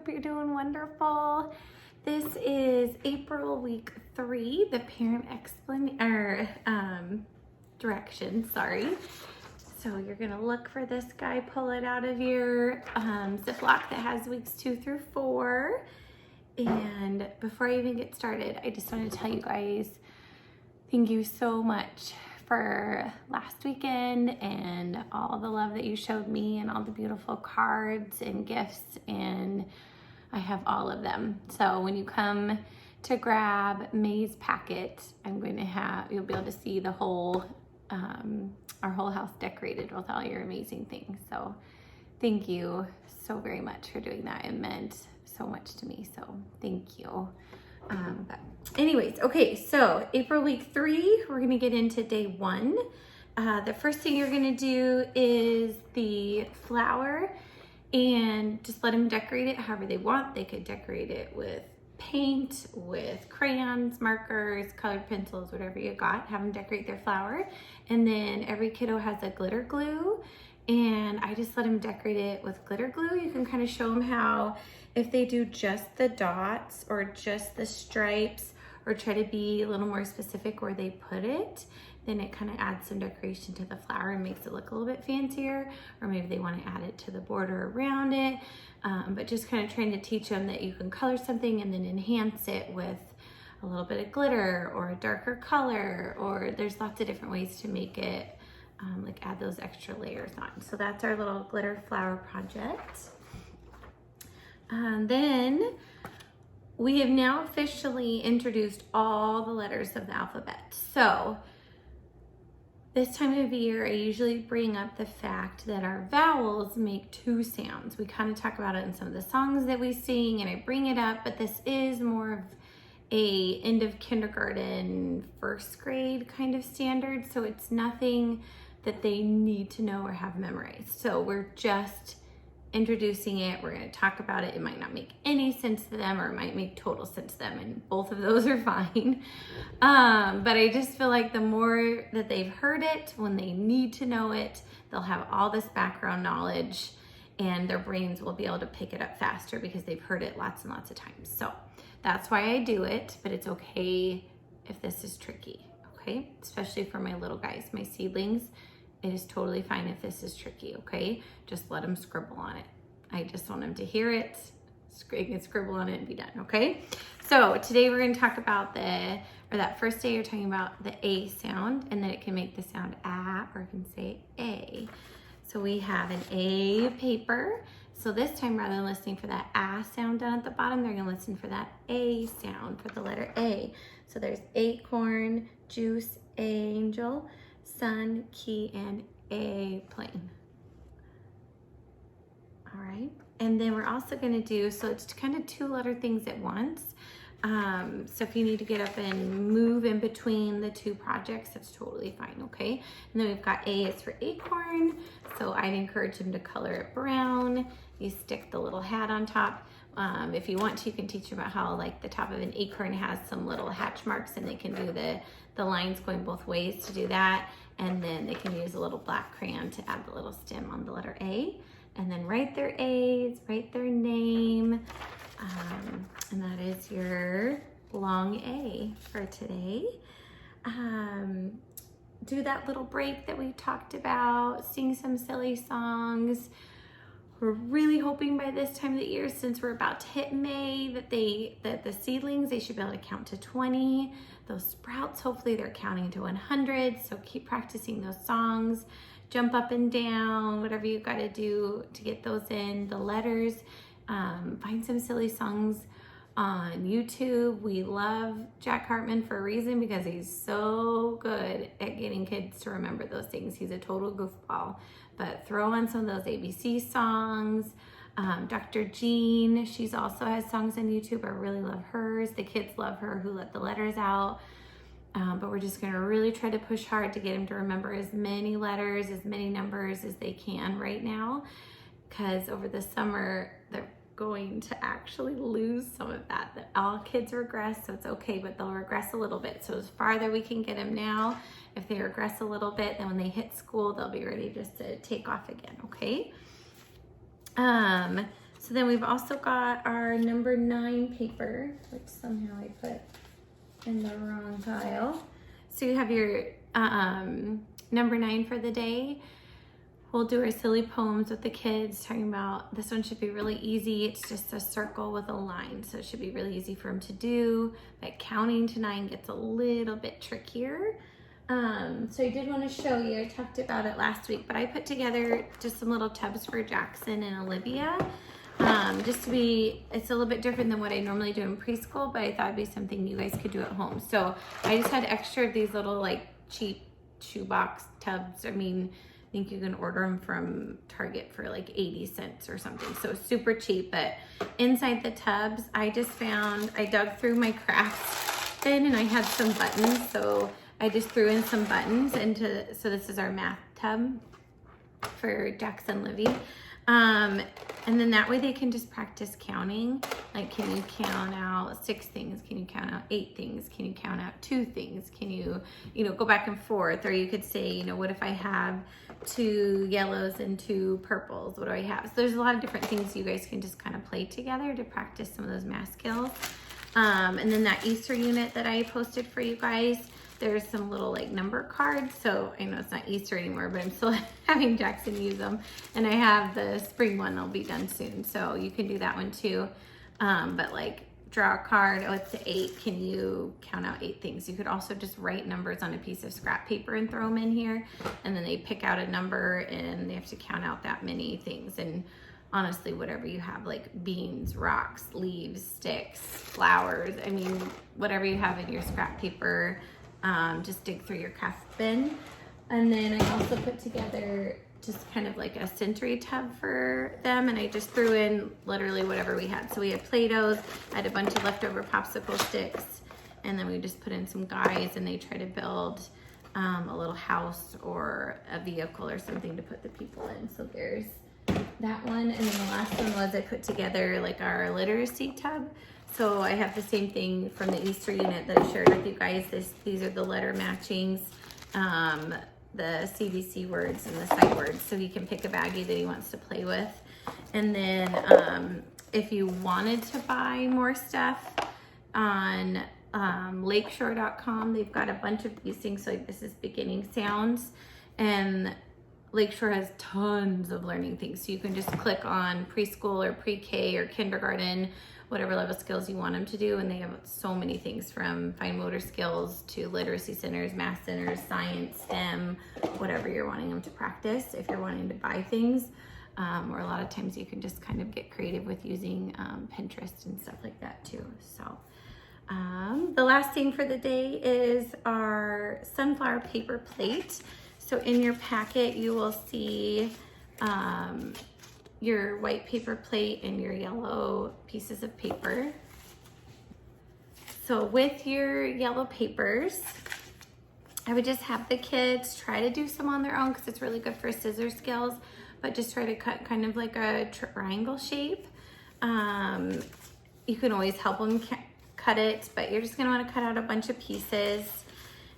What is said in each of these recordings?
hope you're doing wonderful. This is April week 3, the parent direction, sorry. So you're gonna look for this guy, pull it out of your Ziploc that has weeks 2 through 4. And before I even get started, I just want to tell you guys, thank you so much for last weekend and all the love that you showed me and all the beautiful cards and gifts, and I have all of them. So when you come to grab May's packet, you'll be able to see the whole, our whole house decorated with all your amazing things. So thank you so very much for doing that. It meant so much to me, so thank you. But anyways, okay, so April week 3, we're gonna get into day 1. The first thing you're gonna do is the flower, and just let them decorate it however they want. They could decorate it with paint, with crayons, markers, colored pencils, whatever you got. Have them decorate their flower. And then every kiddo has a glitter glue, and I just let them decorate it with glitter glue. You can kind of show them how, if they do just the dots or just the stripes, or try to be a little more specific where they put it, then it kind of adds some decoration to the flower and makes it look a little bit fancier. Or maybe they want to add it to the border around it. But just kind of trying to teach them that you can color something and then enhance it with a little bit of glitter or a darker color, or there's lots of different ways to make it like add those extra layers on. So that's our little glitter flower project. Then we have now officially introduced all the letters of the alphabet. So this time of year, I usually bring up the fact that our vowels make 2 sounds. We kind of talk about it in some of the songs that we sing, and I bring it up, but this is more of a end of kindergarten, 1st grade kind of standard. So it's nothing that they need to know or have memorized. So we're just introducing it. We're going to talk about it. It might not make any sense to them, or it might make total sense to them, and both of those are fine. But I just feel like the more that they've heard it, when they need to know it, they'll have all this background knowledge, and their brains will be able to pick it up faster because they've heard it lots and lots of times. So that's why I do it, but it's okay if this is tricky, okay? Especially for my little guys, my seedlings. It is totally fine if this is tricky, okay? Just let them scribble on it. I just want them to hear it, scribble on it and be done, okay? So today we're gonna talk about that first day you're talking about the A sound, and that it can make the sound A, or it can say A. So we have an A paper. So this time, rather than listening for that A sound down at the bottom, they're gonna listen for that A sound, for the letter A. So there's acorn, juice, angel, sun, key, and a plane. All right, and then we're also gonna do, so it's kind of 2-letter things at once. So if you need to get up and move in between the 2 projects, that's totally fine, okay? And then we've got A is for acorn, so I'd encourage them to color it brown. You stick the little hat on top. If you want to, you can teach them about how, like, the top of an acorn has some little hatch marks, and they can do the lines going both ways to do that. And then they can use a little black crayon to add the little stem on the letter A, and then write their A's, write their name. And that is your long A for today. Do that little break that we talked about, sing some silly songs. We're really hoping by this time of the year, since we're about to hit May, that the seedlings, they should be able to count to 20. Those sprouts, hopefully they're counting to 100. So keep practicing those songs. Jump up and down, whatever you got to do to get those in. The letters, find some silly songs on YouTube. We love Jack Hartman for a reason, because he's so good at getting kids to remember those things. He's a total goofball. But throw on some of those ABC songs. Dr. Jean, she's also has songs on YouTube. I really love hers. The kids love her, who let the letters out. But we're just gonna really try to push hard to get them to remember as many letters, as many numbers as they can right now, because over the summer, they're going to actually lose some of that. All kids regress, so it's okay, but they'll regress a little bit. So as farther we can get them now, if they regress a little bit, then when they hit school, they'll be ready just to take off again, okay? So So then we've also got our number 9 paper, which somehow I put in the wrong pile. So you have your number 9 for the day. We'll do our silly poems with the kids, talking about, this one should be really easy. It's just a circle with a line, so it should be really easy for them to do. But counting to 9 gets a little bit trickier. So I did want to show you, I talked about it last week, but I put together just some little tubs for Jackson and Olivia. Just to be, it's a little bit different than what I normally do in preschool, but I thought it'd be something you guys could do at home. So I just had extra of these little like cheap shoebox tubs. I mean, I think you can order them from Target for like 80 cents or something. So super cheap, but inside the tubs, I dug through my craft bin and I had some buttons. So I just threw in some buttons so this is our math tub for Jackson Livy. And then that way they can just practice counting. Like, can you count out 6 things? Can you count out 8 things? Can you count out 2 things? Can you, go back and forth? Or you could say, what if I have 2 yellows and 2 purples? What do I have? So there's a lot of different things you guys can just kind of play together to practice some of those math skills. And then that Easter unit that I posted for you guys, there's some little like number cards. So I know it's not Easter anymore, but I'm still having Jackson use them. And I have the spring one, that'll be done soon. So you can do that one too. But like draw a card, oh, it's 8. Can you count out 8 things? You could also just write numbers on a piece of scrap paper and throw them in here. And then they pick out a number and they have to count out that many things. And honestly, whatever you have, like beans, rocks, leaves, sticks, flowers, I mean, whatever you have in your scrap paper, just dig through your craft bin. And then I also put together just kind of like a sensory tub for them, and I just threw in literally whatever we had. So we had Play-Dohs, I had a bunch of leftover popsicle sticks, and then we just put in some guys and they try to build a little house or a vehicle or something to put the people in. So there's that one. And then the last one was I put together like our literacy tub. So I have the same thing from the Easter unit that I shared with you guys. These are the letter matchings, the CVC words and the sight words. So he can pick a baggie that he wants to play with. And then if you wanted to buy more stuff on lakeshore.com, they've got a bunch of these things. So like this is beginning sounds, and Lakeshore has tons of learning things. So you can just click on preschool or pre-K or kindergarten, whatever level skills you want them to do. And they have so many things from fine motor skills to literacy centers, math centers, science, STEM, whatever you're wanting them to practice. If you're wanting to buy things, or a lot of times you can just kind of get creative with using Pinterest and stuff like that too. So the last thing for the day is our sunflower paper plate. So in your packet, you will see your white paper plate and your yellow pieces of paper. So with your yellow papers, I would just have the kids try to do some on their own because it's really good for scissor skills, but just try to cut kind of like a triangle shape. You can always help them cut it, but you're just gonna wanna cut out a bunch of pieces.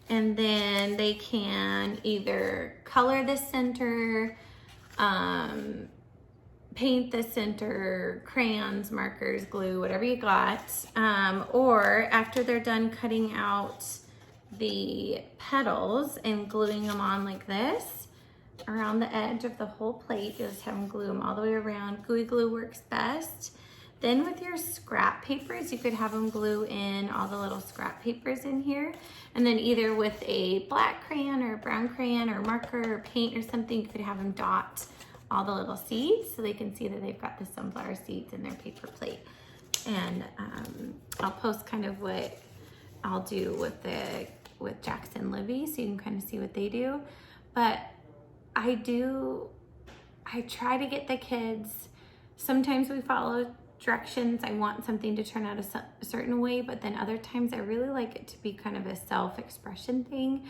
And then they can either color the center, paint the center, crayons, markers, glue, whatever you got. Or after they're done cutting out the petals and gluing them on like this, around the edge of the whole plate, you just have them glue them all the way around. Gooey glue works best. Then with your scrap papers, you could have them glue in all the little scrap papers in here. And then either with a black crayon or a brown crayon or marker or paint or something, you could have them dot all the little seeds so they can see that they've got the sunflower seeds in their paper plate. And I'll post kind of what I'll do with Jackson Livy so you can kind of see what they do. But I try to get the kids, sometimes we follow directions. I want something to turn out a certain way, but then other times I really like it to be kind of a self-expression thing.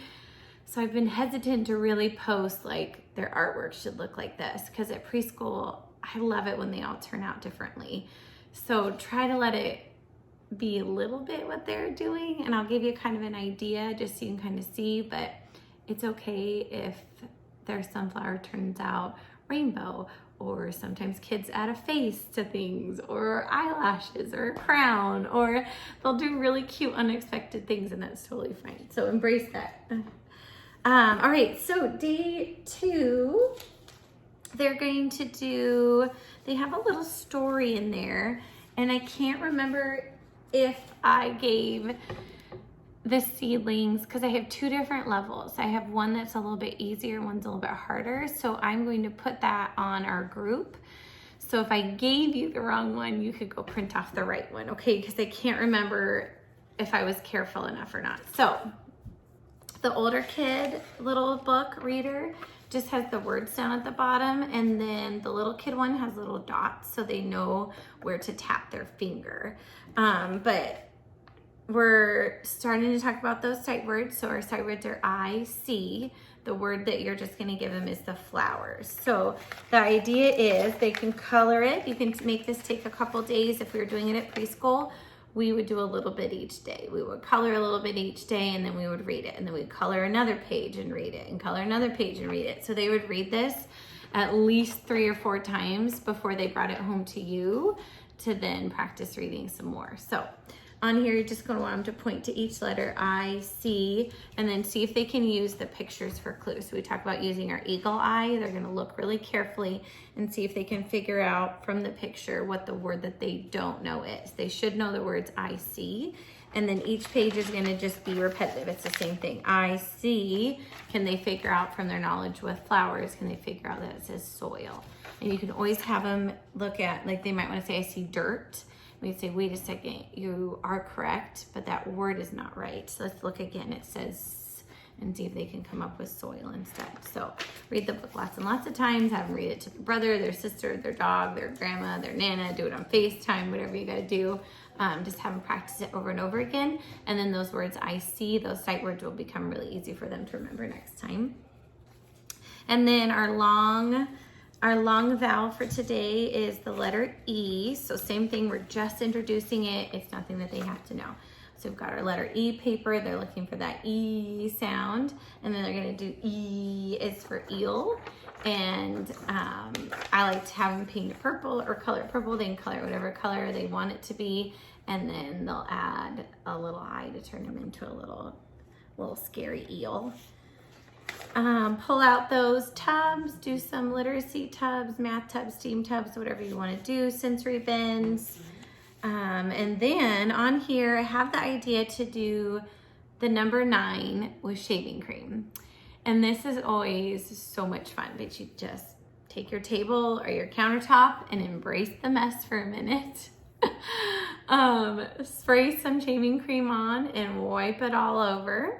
So I've been hesitant to really post like their artwork should look like this, because at preschool, I love it when they all turn out differently. So try to let it be a little bit what they're doing, and I'll give you kind of an idea just so you can kind of see, but it's okay if their sunflower turns out rainbow or sometimes kids add a face to things, or eyelashes, or a crown, or they'll do really cute, unexpected things, and that's totally fine. So embrace that. All right, so day 2, they're going to do, they have a little story in there, and I can't remember if I gave the seedlings, because I have 2 different levels. I have one that's a little bit easier, one's a little bit harder, so I'm going to put that on our group. So if I gave you the wrong one, you could go print off the right one, okay? Because I can't remember if I was careful enough or not. So the older kid little book reader just has the words down at the bottom, and then the little kid one has little dots so they know where to tap their finger. But we're starting to talk about those sight words. So our sight words are I, see. The word that you're just gonna give them is the flowers. So the idea is they can color it. You can make this take a couple days. If we were doing it at preschool, we would do a little bit each day. We would color a little bit each day, and then we would read it. And then we'd color another page and read it, and color another page and read it. So they would read this at least 3 or 4 times before they brought it home to you to then practice reading some more. So on here, you're just going to want them to point to each letter, I, see, and then see if they can use the pictures for clues. So we talk about using our eagle eye. They're going to look really carefully and see if they can figure out from the picture what the word that they don't know is. They should know the words I, see, and then each page is going to just be repetitive. It's the same thing. I see. Can they figure out from their knowledge with flowers, can they figure out that it says soil? And you can always have them look at, like they might want to say, I see dirt. We'd say, wait a second, you are correct, but that word is not right. So let's look again. It says, and see if they can come up with soil instead. So read the book lots and lots of times. Have them read it to their brother, their sister, their dog, their grandma, their nana. Do it on FaceTime, whatever you gotta do. Just have them practice it over and over again. And then those words I see, those sight words will become really easy for them to remember next time. And then our long vowel for today is the letter E. So same thing, we're just introducing it. It's nothing that they have to know. So we've got our letter E paper. They're looking for that E sound. And then they're gonna do E is for eel. And I like to have them paint it purple or color it purple. They can color whatever color they want it to be. And then they'll add a little eye to turn them into a little scary eel. Pull out those tubs, do some literacy tubs, math tubs, STEAM tubs, whatever you want to do, sensory bins. And then on here, I have the idea to do the number 9 with shaving cream. And this is always so much fun, but you just take your table or your countertop and embrace the mess for a minute. Spray some shaving cream on and wipe it all over.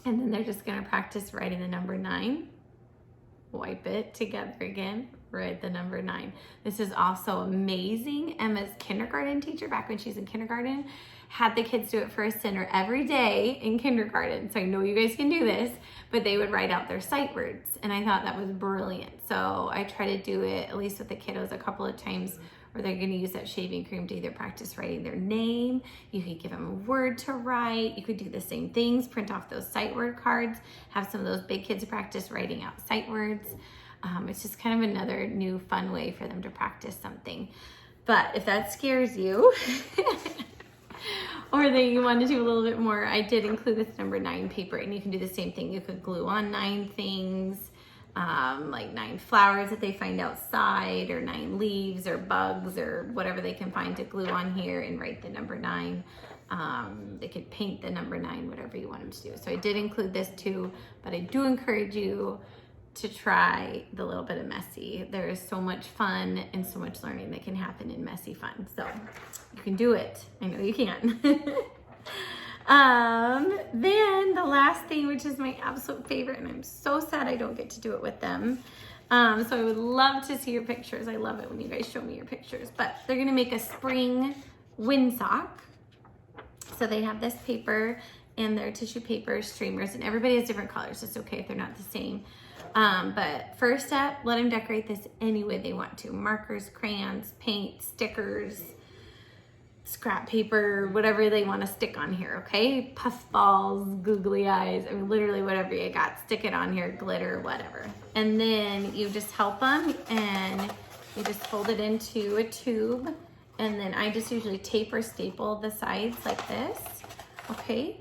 And then they're just gonna practice writing the number 9. Wipe it together again, write the number 9. This is also amazing. Emma's kindergarten teacher, back when she's in kindergarten, had the kids do it for a center every day in kindergarten. So I know you guys can do this, but they would write out their sight words. And I thought that was brilliant. So I try to do it, at least with the kiddos, a couple of times where they're gonna use that shaving cream to either practice writing their name. You could give them a word to write. You could do the same things, print off those sight word cards, have some of those big kids practice writing out sight words. It's just kind of another new fun way for them to practice something. But if that scares you, or that you want to do a little bit more, I did include this number 9 paper, and you can do the same thing. You could glue on 9 things, like 9 flowers that they find outside, or 9 leaves or bugs or whatever they can find to glue on here and write the number 9. They could paint the number 9, whatever you want them to do. So I did include this too, but I do encourage you to try the little bit of messy. There is so much fun and so much learning that can happen in messy fun. So you can do it. I know you can. Then the last thing, which is my absolute favorite, and I'm so sad I don't get to do it with them. So I would love to see your pictures. I love it when you guys show me your pictures, but they're gonna make a spring windsock. So they have this paper and their tissue paper streamers, and everybody has different colors. It's okay if they're not the same. But first step, let them decorate this any way they want to. Markers, crayons, paint, stickers, scrap paper, whatever they want to stick on here, okay? Puffballs, googly eyes, I mean, literally whatever you got, stick it on here, glitter, whatever. And then you just help them and you just fold it into a tube. And then I just usually tape or staple the sides like this, okay?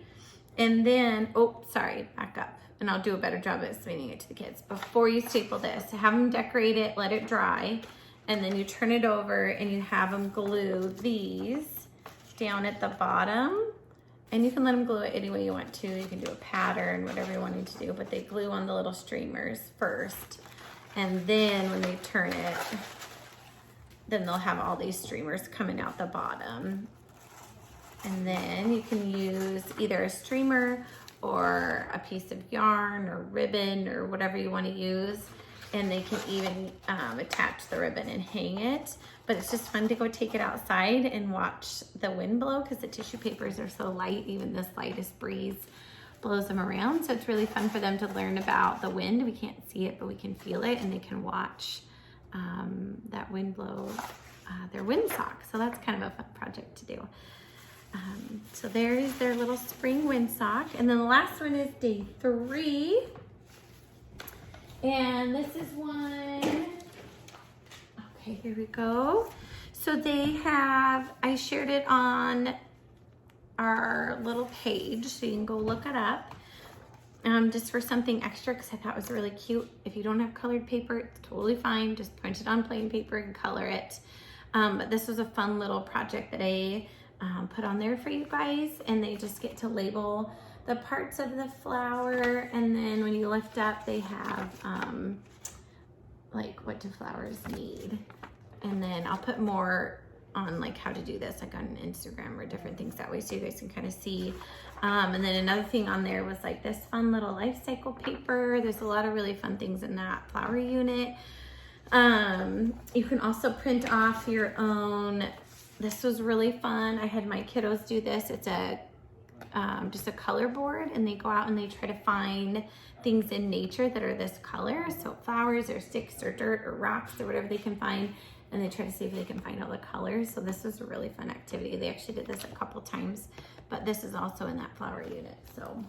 And then, oh, sorry, back up. And I'll do a better job at explaining it to the kids. Before you staple this, have them decorate it, let it dry, and then you turn it over and you have them glue these down at the bottom. And you can let them glue it any way you want to. You can do a pattern, whatever you want to do, but they glue on the little streamers first. And then when they turn it, then they'll have all these streamers coming out the bottom. And then you can use either a streamer or a piece of yarn or ribbon or whatever you want to use. And they can even attach the ribbon and hang it. But it's just fun to go take it outside and watch the wind blow because the tissue papers are so light. Even this lightest breeze blows them around. So it's really fun for them to learn about the wind. We can't see it, but we can feel it, and they can watch that wind blow their windsock. So that's kind of a fun project to do. So there's their little spring windsock. And then the last one is day 3. And this is one, okay, here we go. So they have, I shared it on our little page, so you can go look it up. Just for something extra, because I thought it was really cute. If you don't have colored paper, it's totally fine. Just print it on plain paper and color it. But this was a fun little project that I put on there for you guys, and they just get to label the parts of the flower, and then when you lift up, they have like what do flowers need, and then I'll put more on like how to do this like on Instagram or different things that way, so you guys can kind of see. And then another thing on there was like this fun little life cycle paper. There's a lot of really fun things in that flower unit. You can also print off your own. This was really fun. I had my kiddos do this. It's a just a color board, and they go out and they try to find things in nature that are this color. So flowers or sticks or dirt or rocks or whatever they can find, and they try to see if they can find all the colors. So this was a really fun activity. They actually did this a couple times, but this is also in that flower unit. So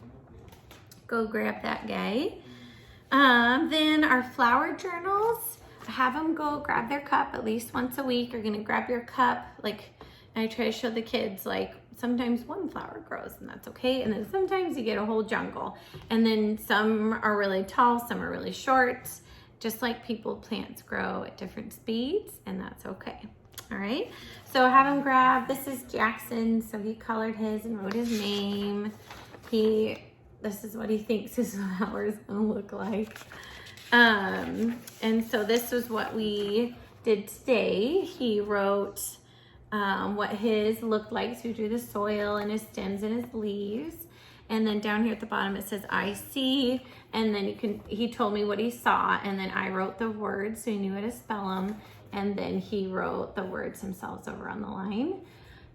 go grab that guy. Then our flower journals, have them go grab their cup at least once a week. You're gonna grab your cup, like, and I try to show the kids, like, sometimes one flower grows and that's okay. And then sometimes you get a whole jungle. And then some are really tall, some are really short. Just like people, plants grow at different speeds, and that's okay. All right, so have him grab, this is Jackson, so he colored his and wrote his name. This is what he thinks his flower is gonna look like. And so this was what we did today. He wrote what his looked like, so he drew the soil and his stems and his leaves. And then down here at the bottom it says I see, and then he told me what he saw, and then I wrote the words so he knew how to spell them, and then he wrote the words themselves over on the line.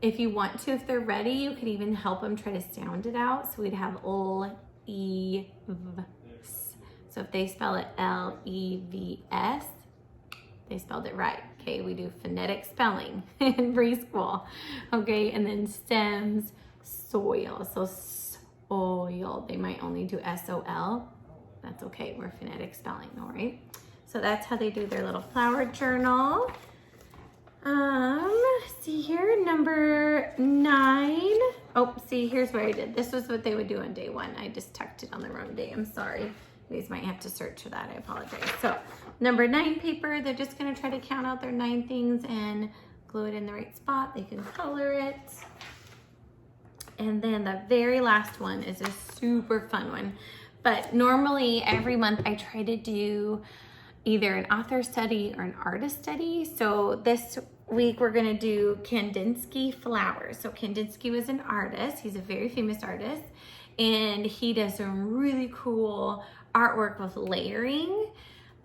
If you want to, if they're ready, you could even help them try to sound it out. So we'd have L-E-V. So if they spell it L-E-V-S, they spelled it right. Okay, we do phonetic spelling in preschool. Okay, and then stems, soil. So soil, they might only do S-O-L. That's okay, we're phonetic spelling, all right? So that's how they do their little flower journal. See here, number 9. Oh, see, here's where I did. This was what they would do on day 1. I just tucked it on the wrong day, I'm sorry. You guys might have to search for that, I apologize. So number 9 paper, they're just gonna try to count out their 9 things and glue it in the right spot. They can color it. And then the very last one is a super fun one. But normally every month I try to do either an author study or an artist study. So this week we're gonna do Kandinsky flowers. So Kandinsky was an artist. He's a very famous artist, and he does some really cool artwork with layering.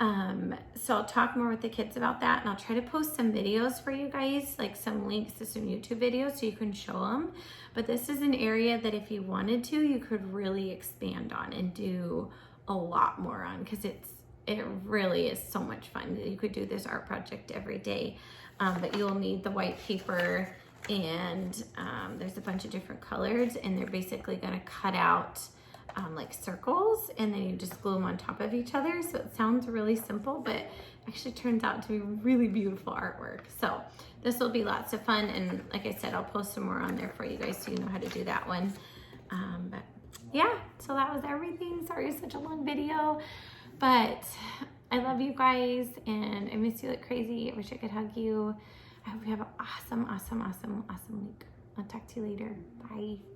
So I'll talk more with the kids about that, and I'll try to post some videos for you guys, like some links to some YouTube videos so you can show them. But this is an area that if you wanted to, you could really expand on and do a lot more on, because it really is so much fun. You could do this art project every day, but you'll need the white paper and there's a bunch of different colors, and they're basically gonna cut out like circles, and then you just glue them on top of each other. So it sounds really simple, but actually turns out to be really beautiful artwork. So this will be lots of fun, and like I said, I'll post some more on there for you guys so you know how to do that one. But yeah, so that was everything. Sorry it's such a long video, but I love you guys and I miss you like crazy. I wish I could hug you. I hope you have an awesome week. I'll talk to you later. Bye.